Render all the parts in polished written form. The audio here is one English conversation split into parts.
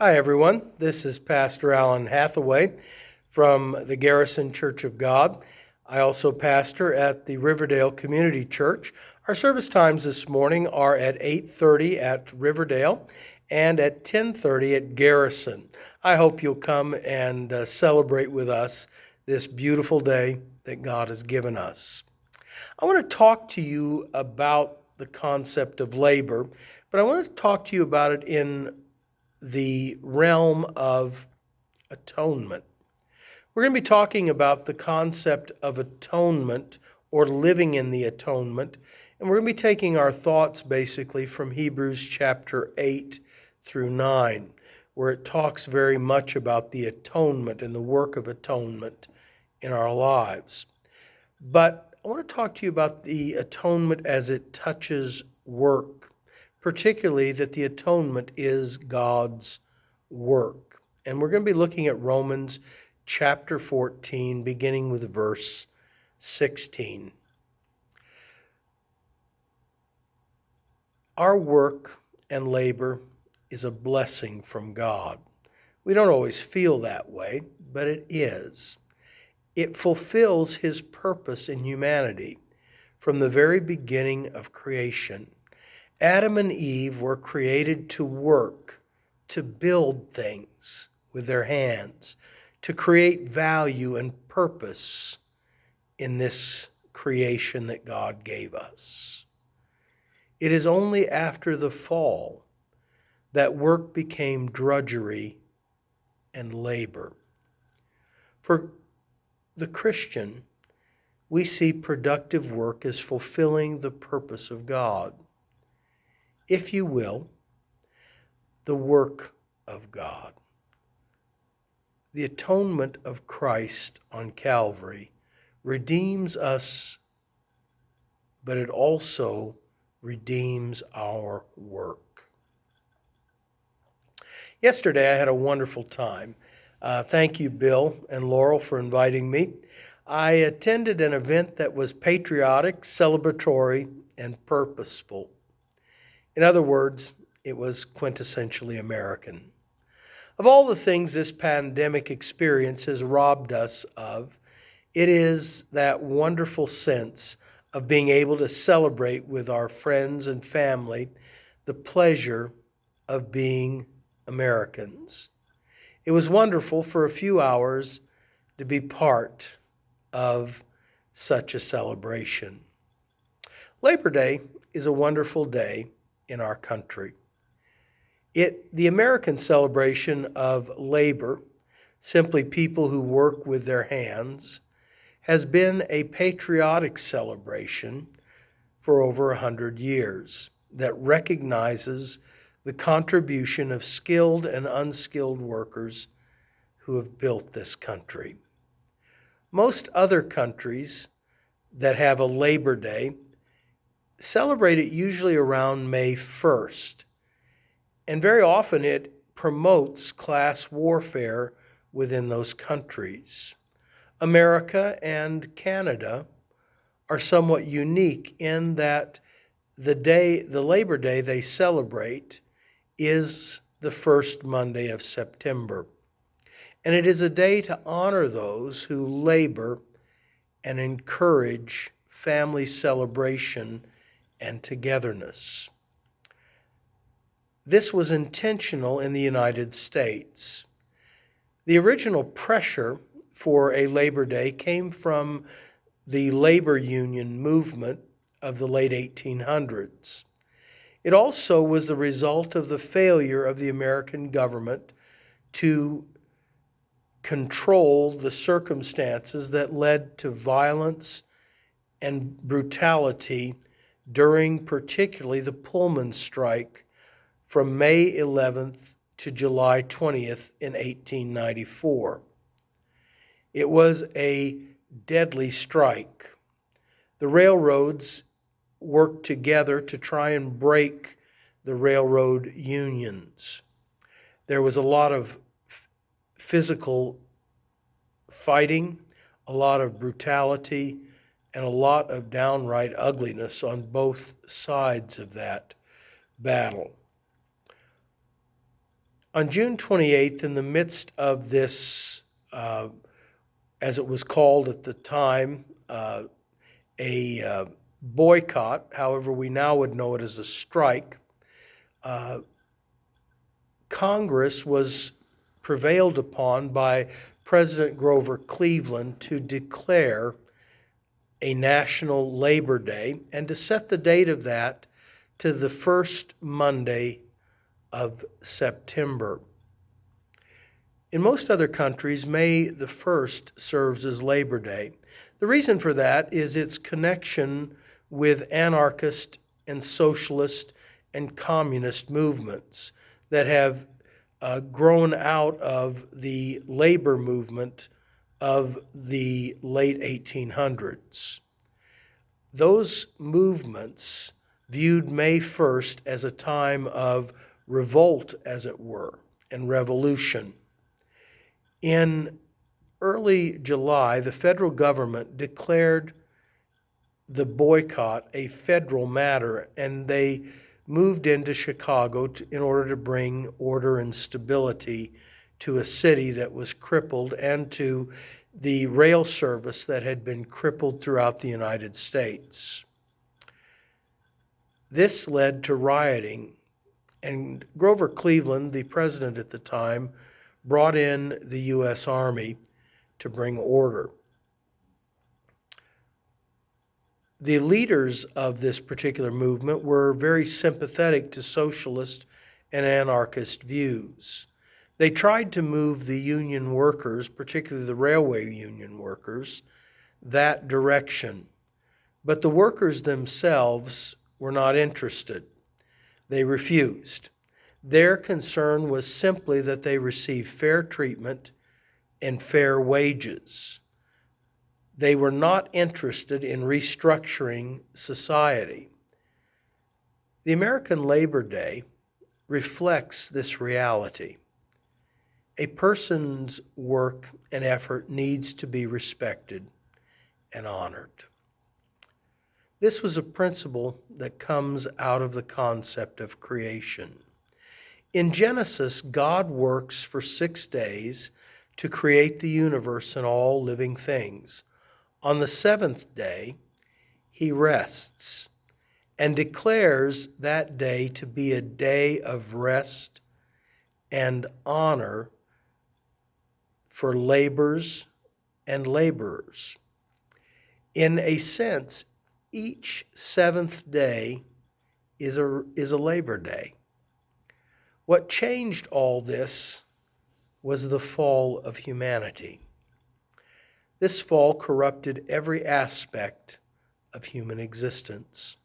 Hi, everyone. This is Pastor Alan Hathaway from the Garrison Church of God. I also pastor at the Riverdale Community Church. Our service times this morning are at 8:30 at Riverdale and at 10:30 at Garrison. I hope you'll come and celebrate with us this beautiful day that God has given us. I want to talk to you about the concept of labor, but I want to talk to you about it in the realm of atonement. We're going to be talking about the concept of atonement or living in the atonement, and we're going to be taking our thoughts basically from Hebrews chapter 8 through 9, where it talks very much about the atonement and the work of atonement in our lives. But I want to talk to you about the atonement as it touches work, particularly that the atonement is God's work. And we're going to be looking at Romans chapter 14, beginning with verse 16. Our work and labor is a blessing from God. We don't always feel that way, but it is. It fulfills His purpose in humanity from the very beginning of creation. Adam and Eve were created to work, to build things with their hands, to create value and purpose in this creation that God gave us. It is only after the fall that work became drudgery and labor. For the Christian, we see productive work as fulfilling the purpose of God. If you will, the work of God. The atonement of Christ on Calvary redeems us, but it also redeems our work. Yesterday I had a wonderful time. Thank you, Bill and Laurel, for inviting me. I attended an event that was patriotic, celebratory, and purposeful. In other words, it was quintessentially American. Of all the things this pandemic experience has robbed us of, it is that wonderful sense of being able to celebrate with our friends and family the pleasure of being Americans. It was wonderful for a few hours to be part of such a celebration. Labor Day is a wonderful day in our country. The American celebration of labor, simply people who work with their hands, has been a patriotic celebration for over 100 years that recognizes the contribution of skilled and unskilled workers who have built this country. Most other countries that have a Labor Day celebrate it usually around May 1st, and very often it promotes class warfare within those countries. America and Canada are somewhat unique in that the Labor Day they celebrate is the first Monday of September. And it is a day to honor those who labor and encourage family celebration and togetherness. This was intentional in the United States. The original pressure for a Labor Day came from the labor union movement of the late 1800s. It also was the result of the failure of the American government to control the circumstances that led to violence and brutality during particularly the Pullman strike from May 11th to July 20th in 1894. It was a deadly strike. The railroads worked together to try and break the railroad unions. There was a lot of physical fighting, a lot of brutality, and a lot of downright ugliness on both sides of that battle. On June 28th, in the midst of this, as it was called at the time, a boycott, however, we now would know it as a strike, Congress was prevailed upon by President Grover Cleveland to declare a national Labor Day and to set the date of that to the first Monday of September. In most other countries, May the 1st serves as Labor Day. The reason for that is its connection with anarchist and socialist and communist movements that have grown out of the labor movement of the late 1800s. Those movements viewed May 1st as a time of revolt, as it were, and revolution. In early July, the federal government declared the boycott a federal matter, and they moved into Chicago in order to bring order and stability to a city that was crippled and to the rail service that had been crippled throughout the United States. This led to rioting, and Grover Cleveland, the president at the time, brought in the U.S. Army to bring order. The leaders of this particular movement were very sympathetic to socialist and anarchist views. They tried to move the union workers, particularly the railway union workers, that direction. But the workers themselves were not interested. They refused. Their concern was simply that they receive fair treatment and fair wages. They were not interested in restructuring society. The American Labor Day reflects this reality. A person's work and effort needs to be respected and honored. This was a principle that comes out of the concept of creation. In Genesis, God works for 6 days to create the universe and all living things. On the 7th day, he rests and declares that day to be a day of rest and honor for labors and laborers. In a sense, each 7th day is a Labor Day. What changed all this was the fall of humanity. This fall corrupted every aspect of human existence.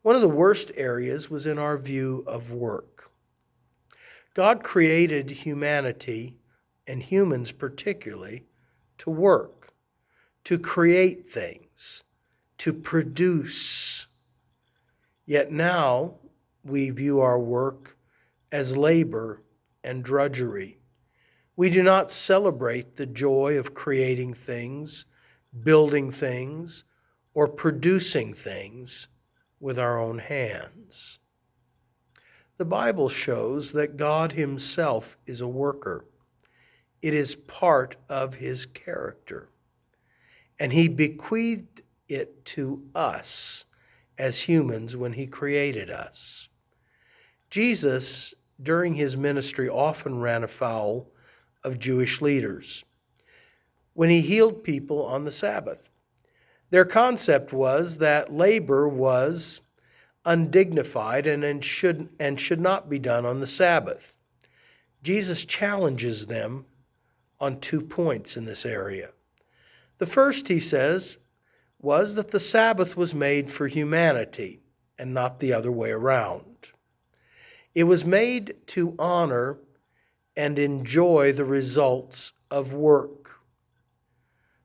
One of the worst areas was in our view of work. God created humanity, and humans particularly, to work, to create things, to produce. Yet now we view our work as labor and drudgery. We do not celebrate the joy of creating things, building things, or producing things with our own hands. The Bible shows that God himself is a worker. It is part of his character, and he bequeathed it to us as humans when he created us. Jesus, during his ministry, often ran afoul of Jewish leaders when he healed people on the Sabbath. Their concept was that labor was undignified and should not be done on the Sabbath. Jesus challenges them on 2 points in this area. The first, he says, was that the Sabbath was made for humanity and not the other way around. It was made to honor and enjoy the results of work.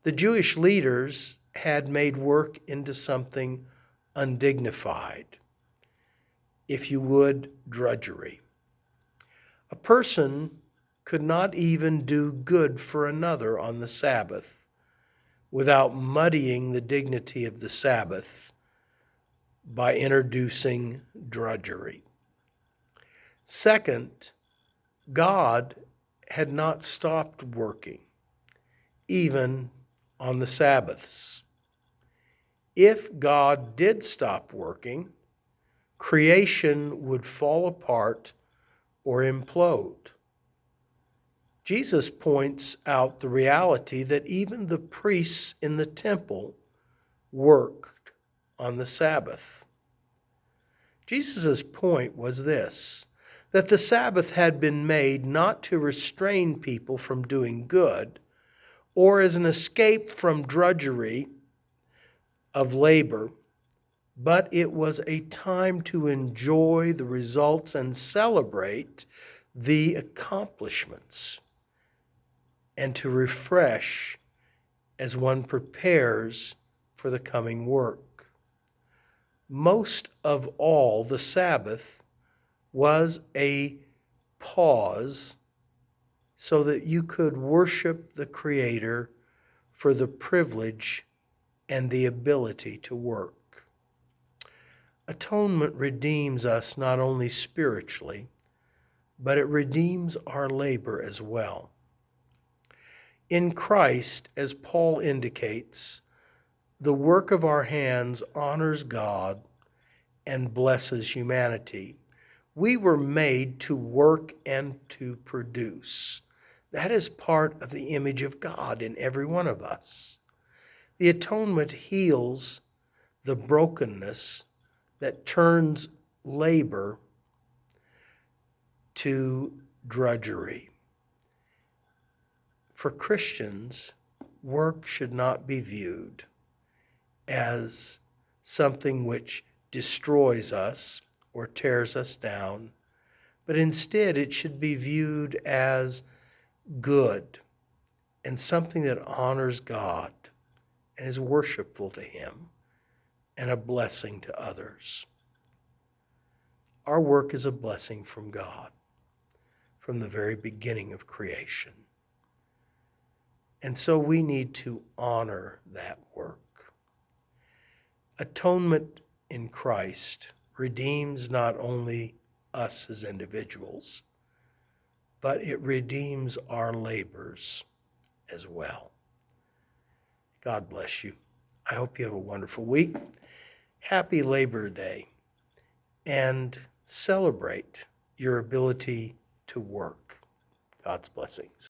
The Jewish leaders had made work into something undignified, if you would, drudgery. A person could not even do good for another on the Sabbath without muddying the dignity of the Sabbath by introducing drudgery. Second, God had not stopped working, even on the Sabbaths. If God did stop working, creation would fall apart or implode. Jesus points out the reality that even the priests in the temple worked on the Sabbath. Jesus' point was this, that the Sabbath had been made not to restrain people from doing good or as an escape from drudgery of labor, but it was a time to enjoy the results and celebrate the accomplishments and to refresh as one prepares for the coming work. Most of all, the Sabbath was a pause so that you could worship the Creator for the privilege and the ability to work. Atonement redeems us not only spiritually, but it redeems our labor as well. In Christ, as Paul indicates, the work of our hands honors God and blesses humanity. We were made to work and to produce. That is part of the image of God in every one of us. The atonement heals the brokenness that turns labor to drudgery. For Christians, work should not be viewed as something which destroys us or tears us down, but instead it should be viewed as good and something that honors God and is worshipful to Him and a blessing to others. Our work is a blessing from God from the very beginning of creation. And so we need to honor that work. Atonement in Christ redeems not only us as individuals, but it redeems our labors as well. God bless you. I hope you have a wonderful week. Happy Labor Day, and celebrate your ability to work. God's blessings.